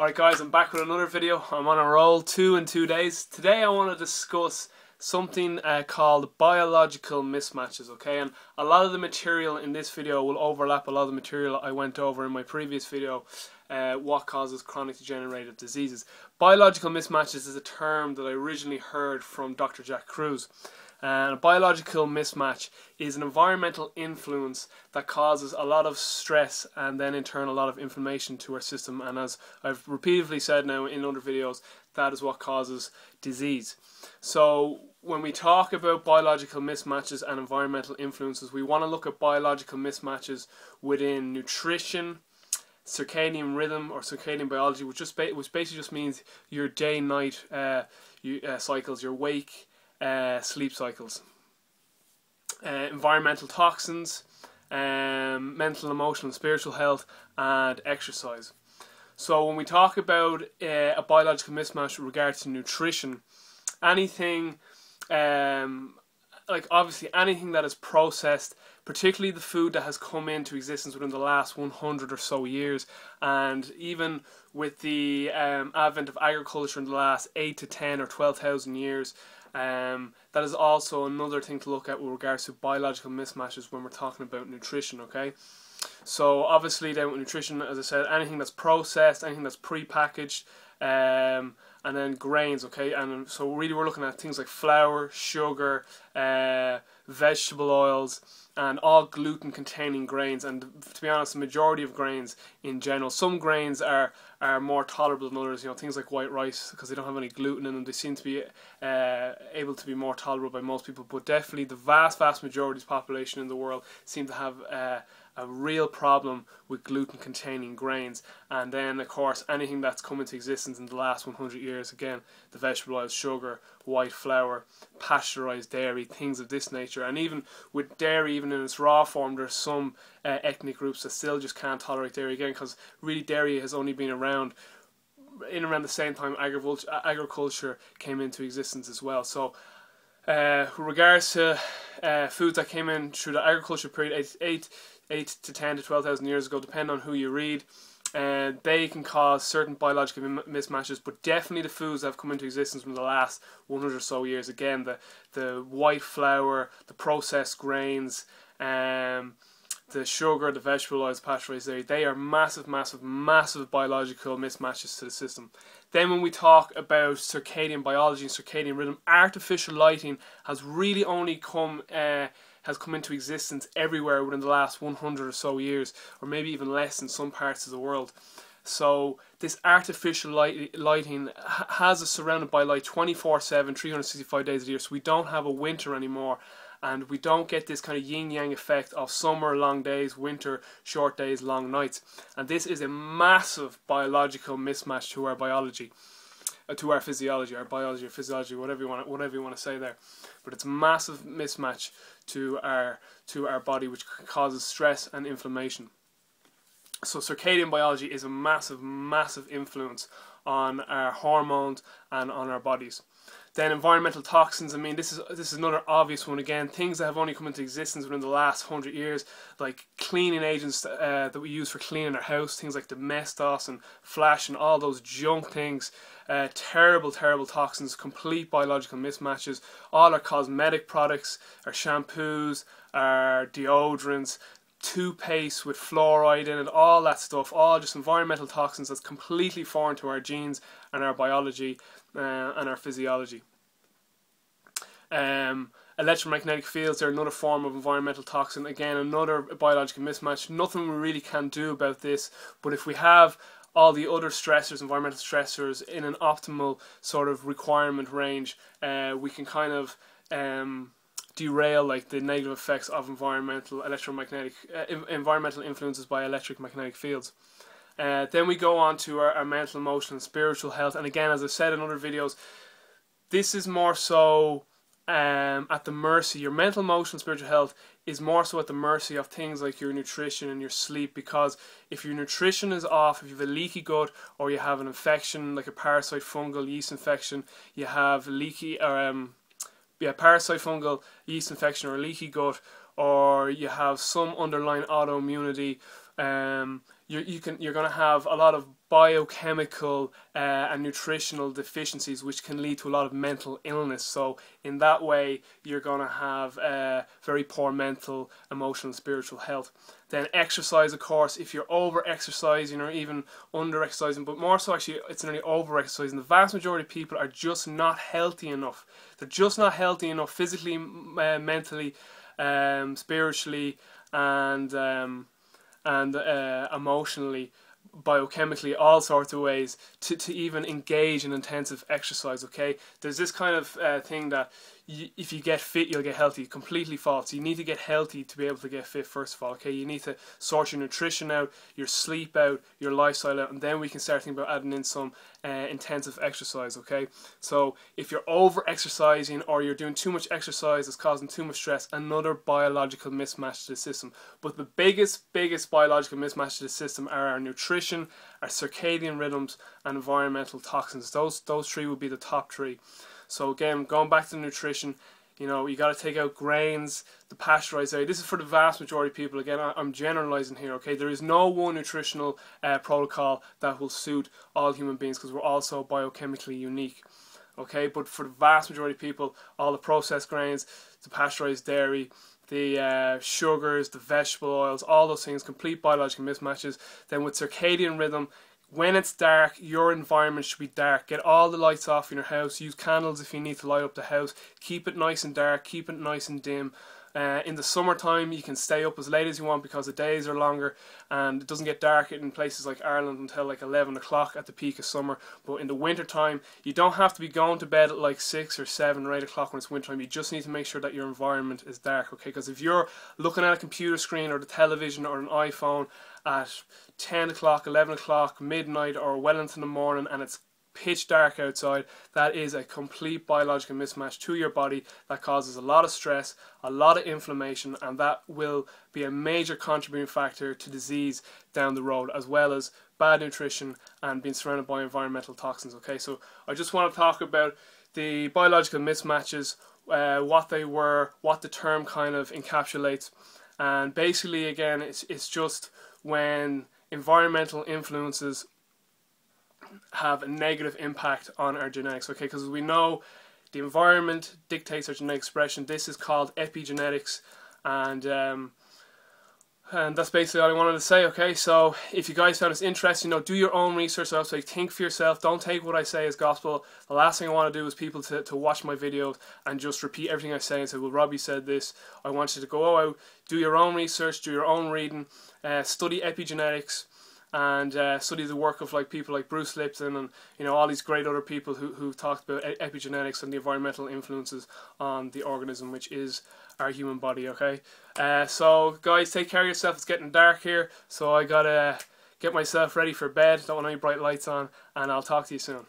Alright guys, I'm back with another video. I'm on a roll, 2 in 2 days. Today I want to discuss something called biological mismatches, okay? And a lot of the material in this video will overlap a lot of the material I went over in my previous video, what causes chronic degenerative diseases. Biological mismatches is a term that I originally heard from Dr. Jack Kruse. And a biological mismatch is an environmental influence that causes a lot of stress and then in turn a lot of inflammation to our system, and as I've repeatedly said now in other videos, that is what causes disease. So when we talk about biological mismatches and environmental influences, we want to look at biological mismatches within nutrition, circadian rhythm or circadian biology, which basically just means your day-night cycles, your wake sleep cycles, environmental toxins, mental, emotional and spiritual health, and exercise. So when we talk about a biological mismatch with regard to nutrition, anything like obviously anything that is processed, particularly the food that has come into existence within the last 100 or so years, and even with the advent of agriculture in the last 8 to 10 or 12,000 years, that is also another thing to look at with regards to biological mismatches when we're talking about nutrition, okay? So obviously then with nutrition, as I said, anything that's processed, anything that's pre-packaged, and then grains, okay? And so really we're looking at things like flour, sugar, vegetable oils, and all gluten containing grains. And to be honest, the majority of grains in general, some grains are more tolerable than others, you know, things like white rice, because they don't have any gluten in them, they seem to be able to be more tolerable by most people. But definitely the vast majority of the population in the world seem to have a real problem with gluten containing grains. And then of course anything that's come into existence in the last 100 years, again, the vegetable oils, sugar, white flour, pasteurized dairy, things of this nature. And even with dairy, even in its raw form, there's some ethnic groups that still just can't tolerate dairy, again because really dairy has only been around the same time agriculture came into existence as well. So with regards to foods that came in through the agriculture period, 8 to 10 to 12,000 years ago, depending on who you read, and they can cause certain biological mismatches. But definitely the foods that have come into existence from the last 100 or so years, again, the white flour, the processed grains, the sugar, the vegetable oils, pasteurized dairy, they are massive biological mismatches to the system. Then when we talk about circadian biology and circadian rhythm, artificial lighting has really only come into existence everywhere within the last 100 or so years, or maybe even less in some parts of the world. So this artificial lighting has us surrounded by light 24/7, 365 days a year, so we don't have a winter anymore, and we don't get this kind of yin-yang effect of summer long days, winter short days, long nights. And this is a massive biological mismatch to our biology, to our physiology, our biology or physiology, whatever you want to say there. But it's a massive mismatch to our body, which causes stress and inflammation. So circadian biology is a massive influence on our hormones and on our bodies. Then environmental toxins, I mean, this is another obvious one. Again, things that have only come into existence within the last 100 years, like cleaning agents that we use for cleaning our house, things like domestos and flash and all those junk things, terrible toxins, complete biological mismatches. All our cosmetic products, our shampoos, our deodorants, toothpaste with fluoride in it, all that stuff, all just environmental toxins that's completely foreign to our genes and our biology and our physiology. Electromagnetic fields are another form of environmental toxin, again another biological mismatch. Nothing we really can do about this, but if we have all the other stressors, environmental stressors, in an optimal sort of requirement range, we can kind of derail like the negative effects of environmental influences by electromagnetic fields. Then we go on to our mental, emotional and spiritual health. And again, as I've said in other videos, this is more so at the mercy. Your mental, emotional and spiritual health is more so at the mercy of things like your nutrition and your sleep, because if your nutrition is off, if you have a leaky gut, or you have an infection like a parasite, fungal, yeast infection, you have leaky parasite, fungal, yeast infection or a leaky gut, or you have some underlying autoimmunity, you're going to have a lot of biochemical and nutritional deficiencies, which can lead to a lot of mental illness. So in that way, you're going to have very poor mental, emotional, and spiritual health. Then exercise, of course, if you're over exercising or even under exercising, but more so actually it's nearly over exercising. The vast majority of people are just not healthy enough. They're just not healthy enough physically, mentally, spiritually, and emotionally, biochemically, all sorts of ways to even engage in intensive exercise. Okay, there's this kind of thing that if you get fit, you'll get healthy. Completely false. You need to get healthy to be able to get fit, first of all. Okay, you need to sort your nutrition out, your sleep out, your lifestyle out, and then we can start thinking about adding in some intensive exercise. Okay, so if you're over exercising or you're doing too much exercise, it's causing too much stress, another biological mismatch to the system. But the biggest biological mismatch to the system are our nutrition, our circadian rhythms, and environmental toxins. Those three would be the top three. So again, going back to the nutrition, you know, you got to take out grains, the pasteurized dairy. This is for the vast majority of people. Again, I'm generalizing here, okay? There is no one nutritional protocol that will suit all human beings, because we're all so biochemically unique, okay? But for the vast majority of people, all the processed grains, the pasteurized dairy, the sugars, the vegetable oils, all those things, complete biological mismatches. Then with circadian rhythm, when it's dark, your environment should be dark. Get all the lights off in your house. Use candles if you need to light up the house. Keep it nice and dark. Keep it nice and dim. In the summertime, you can stay up as late as you want because the days are longer and it doesn't get dark in places like Ireland until like 11 o'clock at the peak of summer. But in the winter time, you don't have to be going to bed at like 6 or 7 or 8 o'clock when it's winter time. You just need to make sure that your environment is dark, okay? Because if you're looking at a computer screen or the television or an iPhone at 10 o'clock, 11 o'clock, midnight, or well into the morning, and it's pitch dark outside, that is a complete biological mismatch to your body that causes a lot of stress, a lot of inflammation, and that will be a major contributing factor to disease down the road, as well as bad nutrition and being surrounded by environmental toxins. Okay, so I just want to talk about the biological mismatches, what they were, what the term kind of encapsulates, and basically again it's just when environmental influences have a negative impact on our genetics, okay? Because we know the environment dictates our genetic expression. This is called epigenetics, and that's basically all I wanted to say, okay? So if you guys found this interesting, you know, do your own research. I would say think for yourself. Don't take what I say as gospel. The last thing I want to do is people to watch my videos and just repeat everything I say and say, well, Robbie said this. I want you to go out, do your own research, do your own reading, study epigenetics, and study the work of like people like Bruce Lipton and, you know, all these great other people who've talked about epigenetics and the environmental influences on the organism, which is our human body, okay? So guys, take care of yourself. It's getting dark here, so I gotta get myself ready for bed. Don't want any bright lights on, and I'll talk to you soon.